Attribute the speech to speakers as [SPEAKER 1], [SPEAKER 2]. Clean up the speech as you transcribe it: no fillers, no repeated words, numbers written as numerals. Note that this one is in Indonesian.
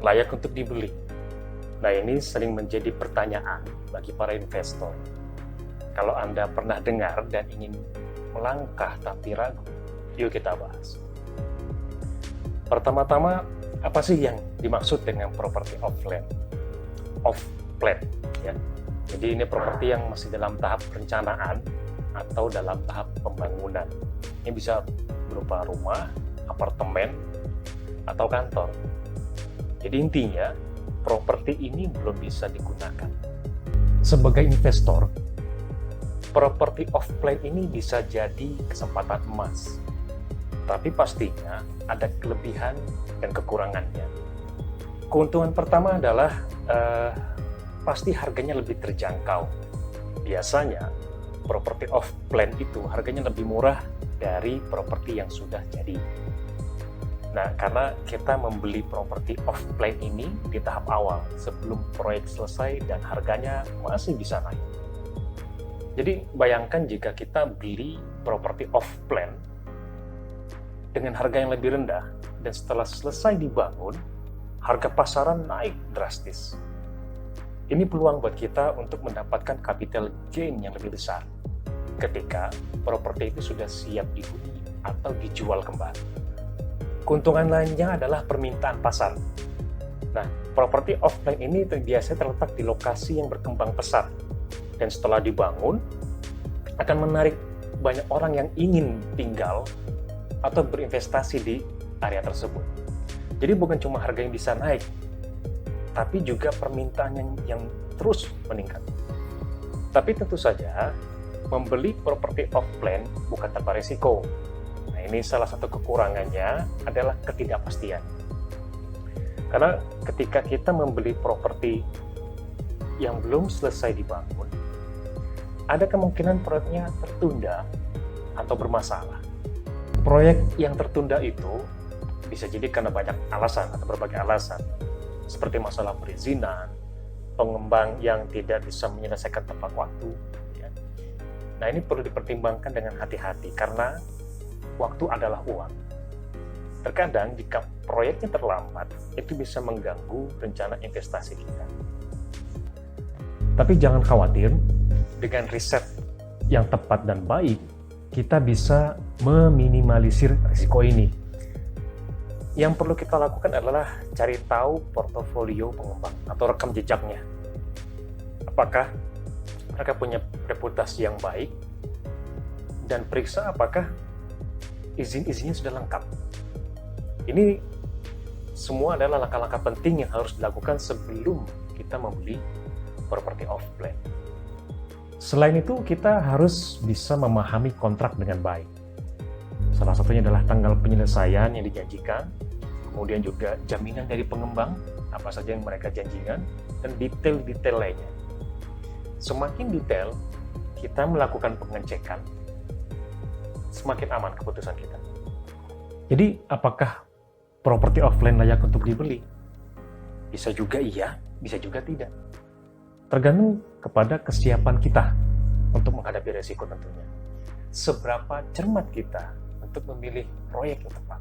[SPEAKER 1] layak untuk dibeli? Nah, ini sering menjadi pertanyaan bagi para investor. Kalau Anda pernah dengar dan ingin melangkah tapi ragu, yuk kita bahas. Pertama-tama, apa sih yang dimaksud dengan property off plan? Ya. Jadi ini properti yang masih dalam tahap perencanaan atau dalam tahap pembangunan. Ini bisa berupa rumah, apartemen, atau kantor. Jadi intinya, properti ini belum bisa digunakan. Sebagai investor, property off plan ini bisa jadi kesempatan emas. Tapi pastinya ada kelebihan dan kekurangannya. Keuntungan pertama adalah pasti harganya lebih terjangkau. Biasanya, property off plan itu harganya lebih murah dari properti yang sudah jadi. Nah, karena kita membeli property off plan ini di tahap awal, sebelum proyek selesai dan harganya masih bisa naik. Jadi, bayangkan jika kita beli property off plan dengan harga yang lebih rendah, dan setelah selesai dibangun, harga pasaran naik drastis. Ini peluang buat kita untuk mendapatkan capital gain yang lebih besar ketika properti itu sudah siap dihuni atau dijual kembali. Keuntungan lainnya adalah permintaan pasar. Nah, property off plan ini biasanya terletak di lokasi yang berkembang pesat, dan setelah dibangun akan menarik banyak orang yang ingin tinggal atau berinvestasi di area tersebut. Jadi bukan cuma harga yang bisa naik, tapi juga permintaan yang terus meningkat. Tapi tentu saja, membeli property off plan bukan tanpa risiko. Nah, ini salah satu kekurangannya adalah ketidakpastian. Karena ketika kita membeli properti yang belum selesai dibangun, ada kemungkinan proyeknya tertunda atau bermasalah. Proyek yang tertunda itu bisa jadi karena banyak alasan atau berbagai alasan, seperti masalah perizinan, pengembang yang tidak bisa menyelesaikan tepat waktu. Ya. Nah, ini perlu dipertimbangkan dengan hati-hati karena waktu adalah uang. Terkadang jika proyeknya terlambat, itu bisa mengganggu rencana investasi kita. Tapi jangan khawatir, dengan riset yang tepat dan baik, kita bisa meminimalisir risiko ini. Yang perlu kita lakukan adalah cari tahu portofolio pengembang atau rekam jejaknya. Apakah mereka punya reputasi yang baik, dan periksa apakah izin-izinnya sudah lengkap. Ini semua adalah langkah-langkah penting yang harus dilakukan sebelum kita membeli property off plan. Selain itu, kita harus bisa memahami kontrak dengan baik. Salah satunya adalah tanggal penyelesaian yang dijanjikan, kemudian juga jaminan dari pengembang, apa saja yang mereka janjikan, dan detail-detail lainnya. Semakin detail kita melakukan pengecekan, semakin aman keputusan kita. Jadi, apakah property off plan layak untuk dibeli? Bisa juga iya, bisa juga tidak. Tergantung kepada kesiapan kita untuk menghadapi resiko tentunya. Seberapa cermat kita untuk memilih proyek yang tepat.